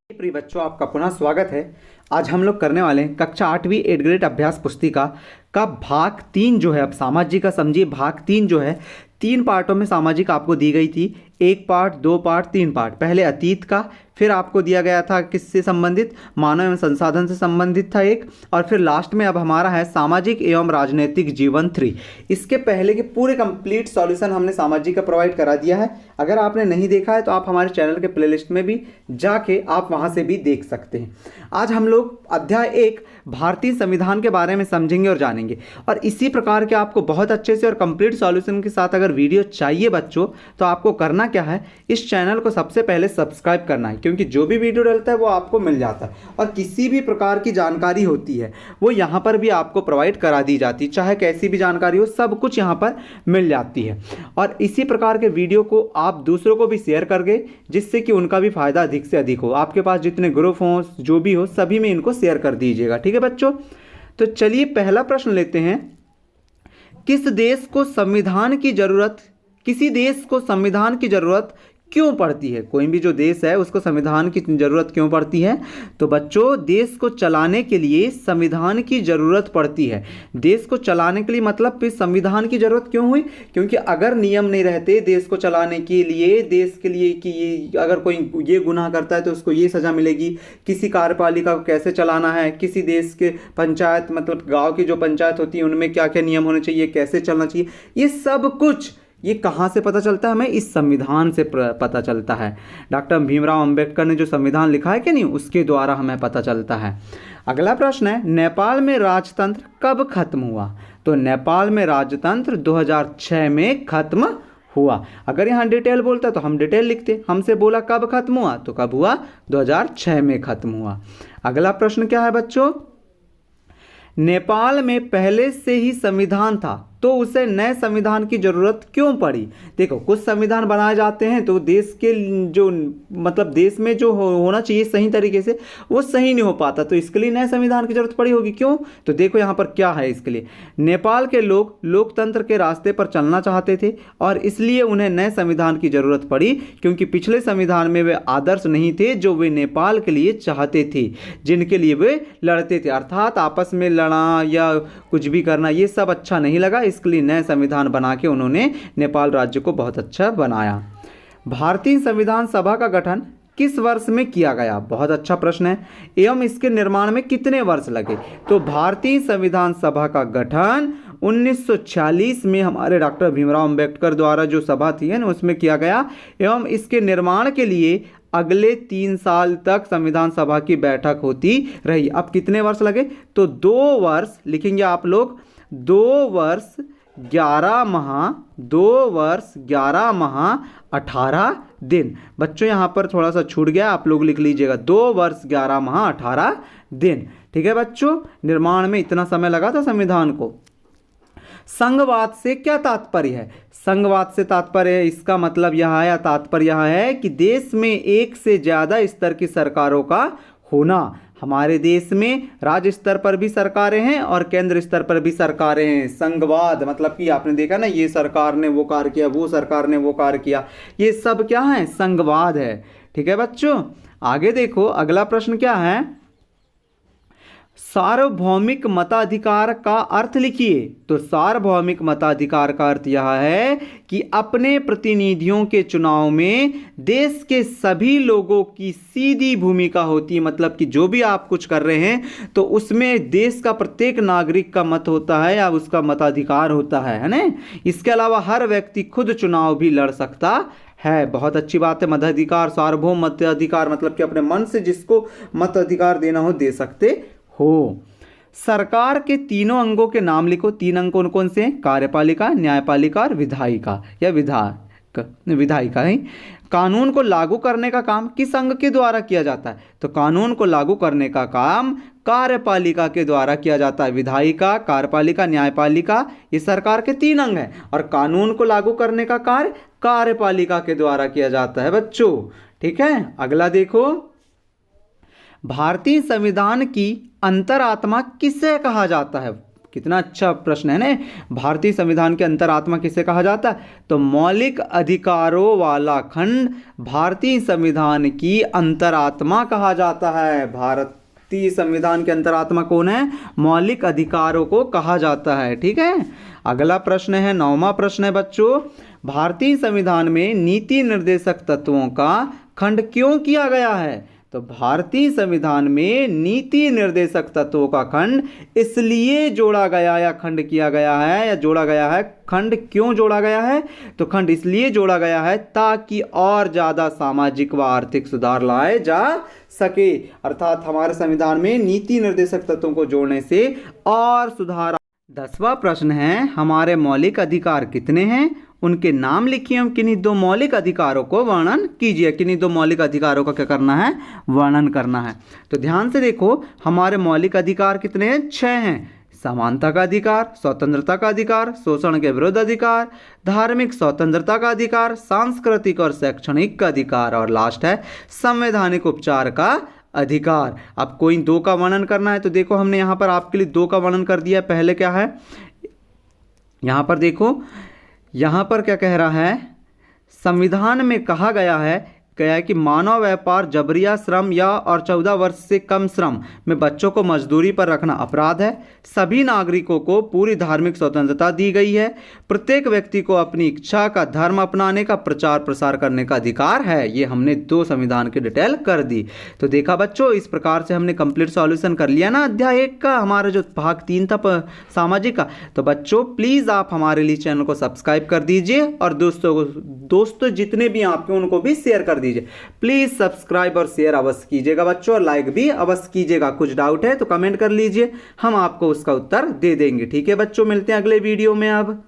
प्रिय बच्चों, आपका पुनः स्वागत है। आज हम लोग करने वाले हैं कक्षा 8वीं 8th ग्रेड अभ्यास पुस्तिका का भाग 3 जो है। अब सामाजिक का समझिए, भाग 3 जो है 3 पार्टों में सामाजिक आपको दी गई थी। 1 पार्ट, 2 पार्ट, 3 पार्ट। पहले अतीत का, फिर आपको दिया गया था किससे संबंधित, मानव एवं संसाधन से संबंधित था एक, और फिर लास्ट में अब हमारा है सामाजिक एवं राजनीतिक जीवन 3। इसके पहले के पूरे कंप्लीट सॉल्यूशन हमने सामाजिक का प्रोवाइड करा दिया है। अगर आपने नहीं देखा है तो आप हमारे चैनल के प्लेलिस्ट में भी जाके आप वहां से भी देख सकते हैं। आज हम लोग अध्याय 1 भारतीय संविधान के बारे में समझेंगे और जानेंगे। और इसी प्रकार के आपको बहुत अच्छे से और कंप्लीट सॉल्यूशन के साथ अगर वीडियो चाहिए बच्चों, तो आपको करना क्या है, इस चैनल को सबसे पहले सब्सक्राइब करना है, क्योंकि जो भी वीडियो डलता है वो आपको मिल जाता है। और किसी भी प्रकार की जानकारी होती है वो यहाँ पर भी आपको प्रोवाइड करा दी जाती है, चाहे कैसी भी जानकारी हो, सब कुछ यहाँ पर मिल जाती है। और इसी प्रकार के वीडियो को आप दूसरों को भी शेयर करके, जिससे कि उनका भी फायदा अधिक से अधिक हो। आपके पास जितने ग्रुप हों, जो भी हो, सभी में इनको शेयर कर दीजिएगा, ठीक है बच्चों। तो चलिए पहला प्रश्न लेते हैं। किसी देश को संविधान की जरूरत क्यों पड़ती है? कोई भी जो देश है उसको संविधान की जरूरत क्यों पड़ती है? तो बच्चों, देश को चलाने के लिए संविधान की जरूरत पड़ती है। देश को चलाने के लिए मतलब फिर संविधान की जरूरत क्यों हुई? क्योंकि अगर नियम नहीं रहते देश को चलाने के लिए, देश के लिए कि ये अगर कोई ये गुनाह करता है तो उसको ये सजा मिलेगी, किसी कार्यपालिका को कैसे चलाना है, किसी देश के पंचायत मतलब गाँव की जो पंचायत होती है उनमें क्या क्या नियम होने चाहिए, कैसे चलना चाहिए, ये सब कुछ ये कहाँ से पता चलता है हमें? इस संविधान से पता चलता है। डॉक्टर भीमराव अंबेडकर ने जो संविधान लिखा है कि नहीं, उसके द्वारा हमें पता चलता है। अगला प्रश्न है, नेपाल में राजतंत्र कब खत्म हुआ? तो नेपाल में राजतंत्र 2006 में खत्म हुआ। अगर यहाँ डिटेल बोलता तो हम डिटेल लिखते, हमसे बोला कब खत्म हुआ तो कब हुआ? 2006 में खत्म हुआ। अगला प्रश्न क्या है बच्चों? नेपाल में पहले से ही संविधान था तो उसे नए संविधान की जरूरत क्यों पड़ी? देखो, कुछ संविधान बनाए जाते हैं तो देश के जो मतलब देश में जो होना चाहिए सही तरीके से वो सही नहीं हो पाता, तो इसके लिए नए संविधान की जरूरत पड़ी होगी। क्यों? तो देखो यहाँ पर क्या है इसके लिए। नेपाल के लोग लोकतंत्र के रास्ते पर चलना चाहते थे और इसलिए उन्हें नए संविधान की जरूरत पड़ी, क्योंकि पिछले संविधान में वे आदर्श नहीं थे जो वे नेपाल के लिए चाहते थे, जिनके लिए वे लड़ते थे। अर्थात आपस में लड़ना या कुछ भी करना ये सब अच्छा नहीं लगा, इसके लिए नए संविधान बना के उन्होंने नेपाल राज्य को बहुत अच्छा बनाया। भारतीय संविधान सभा का गठन किस वर्ष में किया गया? बहुत अच्छा प्रश्न है। एवं इसके निर्माण में कितने वर्ष लगे? तो भारतीय संविधान सभा का गठन 1946 में हमारे डॉक्टर भीमराव अंबेडकर द्वारा जो सभा थी ना उसमें किया गया। एवं इसके निर्माण के लिए अगले 3 साल तक संविधान सभा की बैठक होती रही। अब कितने वर्ष लगे? तो 2 वर्ष लिखेंगे आप लोग, 2 वर्ष 11 माह 18 दिन। बच्चों यहाँ पर थोड़ा सा छूट गया, आप लोग लिख लीजिएगा 2 वर्ष 11 माह 18 दिन। ठीक है बच्चों, निर्माण में इतना समय लगा था संविधान को। संघवाद से क्या तात्पर्य है? संघवाद से तात्पर्य इसका मतलब यह है या तात्पर्य यह है कि देश में एक से ज्यादा स्तर की सरकारों का होना। हमारे देश में राज्य स्तर पर भी सरकारें हैं और केंद्र स्तर पर भी सरकारें हैं। संघवाद मतलब कि आपने देखा ना, ये सरकार ने वो कार्य किया, वो सरकार ने वो कार्य किया, ये सब क्या है? संघवाद है। ठीक है बच्चों, आगे देखो अगला प्रश्न क्या है। सार्वभौमिक मताधिकार का अर्थ लिखिए। तो सार्वभौमिक मताधिकार का अर्थ यह है कि अपने प्रतिनिधियों के चुनाव में देश के सभी लोगों की सीधी भूमिका होती है। मतलब कि जो भी आप कुछ कर रहे हैं तो उसमें देश का प्रत्येक नागरिक का मत होता है या उसका मताधिकार होता है ना। इसके अलावा हर व्यक्ति खुद चुनाव भी लड़ सकता है। बहुत अच्छी बात है। मताधिकार, सार्वभौम मताधिकार मतलब कि अपने मन से जिसको मताधिकार देना हो दे सकते हो। सरकार के तीनों अंगों के नाम लिखो। 3 अंग कौन कौन से हैं? कार्यपालिका, न्यायपालिका और विधायिका या विधायिका है। कानून को लागू करने का काम किस अंग के द्वारा किया जाता है? तो कानून को लागू करने का काम कार्यपालिका के द्वारा किया जाता है। विधायिका, कार्यपालिका, न्यायपालिका ये सरकार के 3 अंग हैं और कानून को लागू करने का कार्य कार्यपालिका के द्वारा किया जाता है बच्चों। ठीक है, अगला देखो। भारतीय संविधान की अंतरात्मा किसे कहा जाता है? कितना अच्छा प्रश्न है ना। भारतीय संविधान के अंतरात्मा किसे कहा जाता है? तो मौलिक अधिकारों वाला खंड भारतीय संविधान की अंतरात्मा कहा जाता है। भारतीय संविधान के अंतरात्मा कौन है? मौलिक अधिकारों को कहा जाता है। ठीक है, अगला प्रश्न है, 9वां प्रश्न है बच्चों, भारतीय संविधान में नीति निर्देशक तत्वों का खंड क्यों किया गया है? तो भारतीय संविधान में नीति निर्देशक तत्वों का खंड इसलिए जोड़ा गया या खंड किया गया है या जोड़ा गया है। खंड क्यों जोड़ा गया है? तो खंड इसलिए जोड़ा गया है ताकि और ज्यादा सामाजिक व आर्थिक सुधार लाए जा सके। अर्थात हमारे संविधान में नीति निर्देशक तत्वों को जोड़ने से और सुधार। 10वां प्रश्न है, हमारे मौलिक अधिकार कितने हैं? उनके नाम लिखिए, हम किन्हीं 2 मौलिक अधिकारों को वर्णन कीजिए। किन्हीं 2 मौलिक अधिकारों का क्या करना है? वर्णन करना है। तो ध्यान से देखो, हमारे मौलिक अधिकार कितने हैं? 6 हैं। समानता का अधिकार, स्वतंत्रता का अधिकार, शोषण के विरुद्ध अधिकार, धार्मिक स्वतंत्रता का अधिकार, सांस्कृतिक और शैक्षणिक का अधिकार, और लास्ट है संवैधानिक उपचार का अधिकार। अब कोई 2 का वर्णन करना है तो देखो, हमने यहाँ पर आपके लिए 2 का वर्णन कर दिया। पहले क्या है, यहाँ पर देखो, यहाँ पर क्या कह रहा है, संविधान में कहा गया है कि मानव व्यापार, जबरिया श्रम या और 14 वर्ष से कम श्रम में बच्चों को मजदूरी पर रखना अपराध है। सभी नागरिकों को पूरी धार्मिक स्वतंत्रता दी गई है। प्रत्येक व्यक्ति को अपनी इच्छा का धर्म अपनाने का, प्रचार प्रसार करने का अधिकार है। ये हमने 2 संविधान की डिटेल कर दी। तो देखा बच्चों, इस प्रकार से हमने कंप्लीट सॉल्यूशन कर लिया ना अध्याय 1 का, हमारा जो भाग 3 था सामाजिक का। तो बच्चों प्लीज़ आप हमारे लिए चैनल को सब्सक्राइब कर दीजिए और दोस्तों जितने भी आपके उनको भी शेयर कर दीजिए। प्लीज सब्सक्राइब और शेयर अवश्य कीजिएगा बच्चों, और लाइक भी अवश्य कीजिएगा। कुछ डाउट है तो कमेंट कर लीजिए, हम आपको उसका उत्तर दे देंगे। ठीक है बच्चों, मिलते हैं अगले वीडियो में अब।